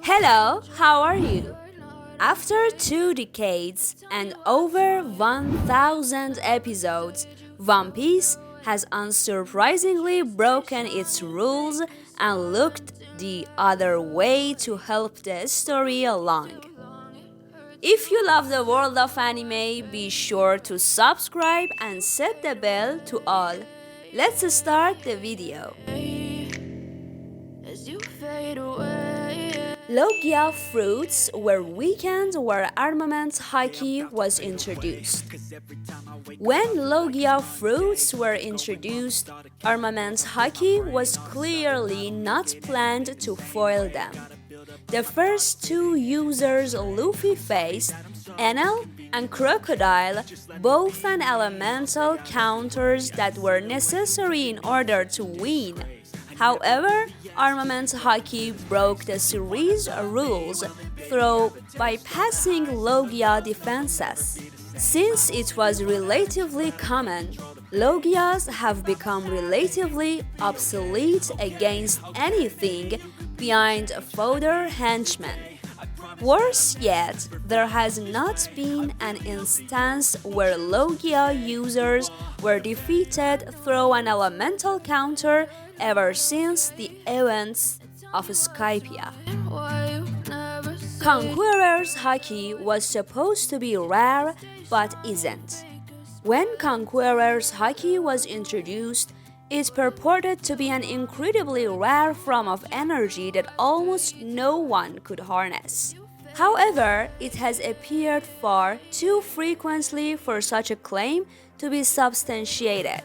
Hello, how are you? After 2 decades and over 1,000 episodes, One Piece has unsurprisingly broken its rules and looked the other way to help the story along. If you love the world of anime, be sure to subscribe and set the bell to all. Let's start the video. Logia fruits were weakened where armament Haki was introduced. When Logia fruits were introduced, armament Haki was clearly not planned to foil them. The first two users Luffy faced, Enel and Crocodile, both an elemental counters that were necessary in order to win. However, Armament Haki broke the series rules through bypassing Logia defenses. Since it was relatively common, Logias have become relatively obsolete against anything behind fodder henchmen. Worse yet, there has not been an instance where Logia users were defeated through an elemental counter ever since the events of Skypia. Conqueror's Haki was supposed to be rare, but isn't. When Conqueror's Haki was introduced, it purported to be an incredibly rare form of energy that almost no one could harness. However, it has appeared far too frequently for such a claim to be substantiated.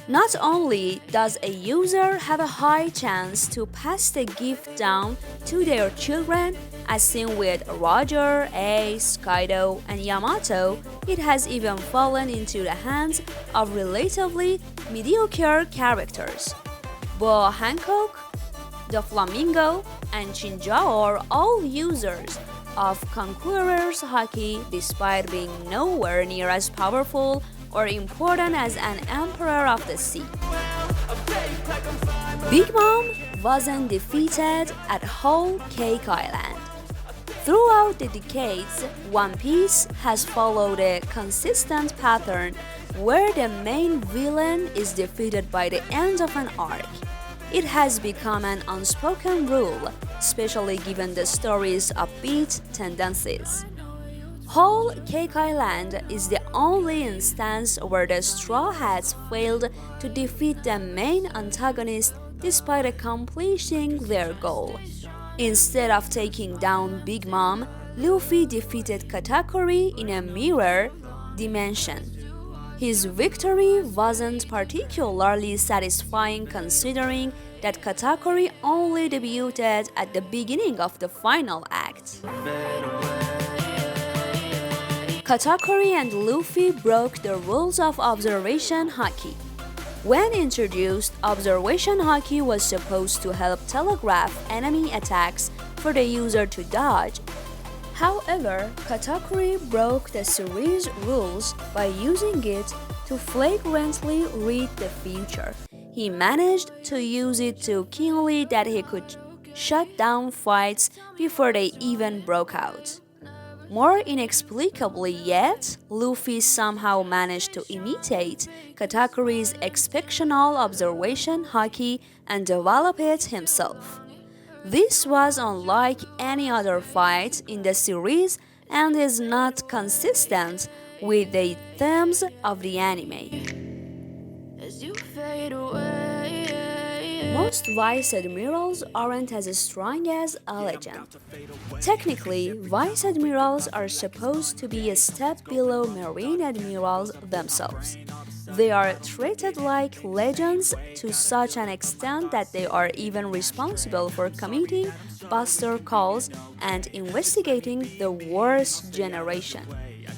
Not only does a user have a high chance to pass the gift down to their children, as seen with Roger, Ace, Kaido, and Yamato, it has even fallen into the hands of relatively mediocre characters. Boa Hancock, the Flamingo, and Shinjao are all users of Conqueror's Haki despite being nowhere near as powerful or important as an Emperor of the Sea. Big Mom wasn't defeated at Whole Cake Island. Throughout the decades, One Piece has followed a consistent pattern where the main villain is defeated by the end of an arc. It has become an unspoken rule, especially given the story's upbeat tendencies. Whole Cake Island is the only instance where the Straw Hats failed to defeat the main antagonist despite accomplishing their goal. Instead of taking down Big Mom, Luffy defeated Katakuri in a mirror dimension. His victory wasn't particularly satisfying considering that Katakuri only debuted at the beginning of the final act. Katakuri and Luffy broke the rules of Observation Haki. When introduced, Observation Haki was supposed to help telegraph enemy attacks for the user to dodge. However, Katakuri broke the series rules by using it to flagrantly read the future. He managed to use it so keenly that he could shut down fights before they even broke out. More inexplicably yet, Luffy somehow managed to imitate Katakuri's exceptional observation haki and develop it himself. This was unlike any other fight in the series and is not consistent with the themes of the anime. Most Vice Admirals aren't as strong as a legend. Technically, Vice Admirals are supposed to be a step below Marine Admirals themselves. They are treated like legends to such an extent that they are even responsible for committing buster calls and investigating the worst generation.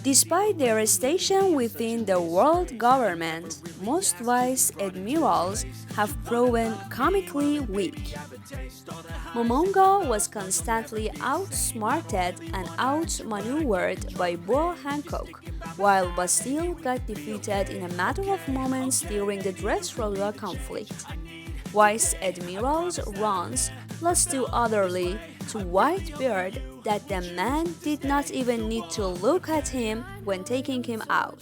Despite their station within the world government, most Vice Admirals have proven comically weak. Momonga was constantly outsmarted and outmaneuvered by Boa Hancock, while Bastille got defeated in a matter of moments during the Dressrosa conflict. Vice Admirals' runs lost too utterly to Whitebeard that the man did not even need to look at him when taking him out.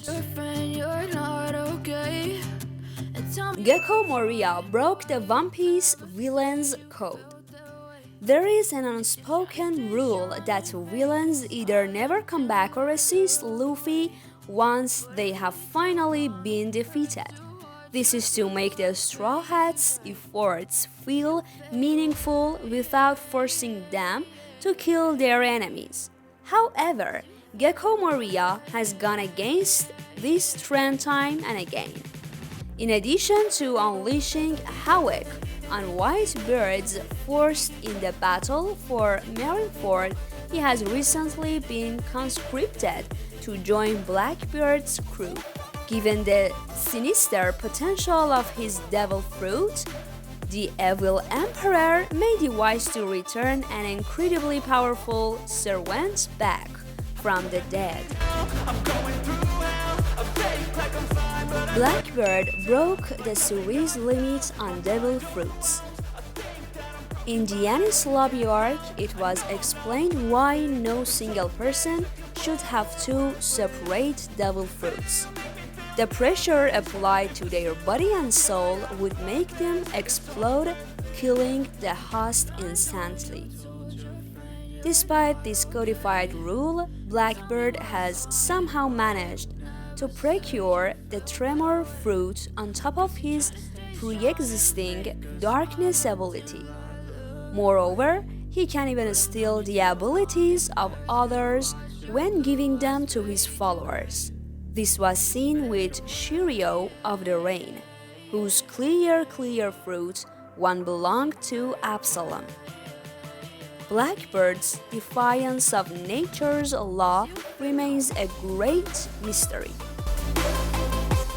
Gecko Moria broke the One Piece villain's code. There is an unspoken rule that villains either never come back or assist Luffy once they have finally been defeated. This is to make the Straw Hats' efforts feel meaningful without forcing them to kill their enemies. However, Gecko Moria has gone against this trend time and again. In addition to unleashing havoc on Whitebeard's force in the battle for Marineford, he has recently been conscripted to join Blackbeard's crew. Given the sinister potential of his devil fruit, the evil emperor may be wise to return an incredibly powerful servant back from the dead. Blackbeard broke the series limit on devil fruits. In the Enies Lobby arc, it was explained why no single person should have two separate devil fruits. The pressure applied to their body and soul would make them explode, killing the host instantly. Despite this codified rule, Blackbeard has somehow managed to procure the Tremor fruit on top of his pre-existing Darkness ability. Moreover, he can even steal the abilities of others when giving them to his followers. This was seen with Shiryo of the Rain, whose clear fruit one belonged to Absalom. Blackbeard's defiance of nature's law remains a great mystery.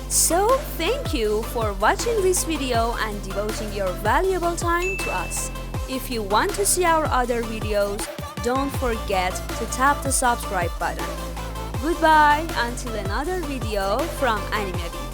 So, thank you for watching this video and devoting your valuable time to us. If you want to see our other videos, don't forget to tap the subscribe button. Goodbye until another video from AnimeVid.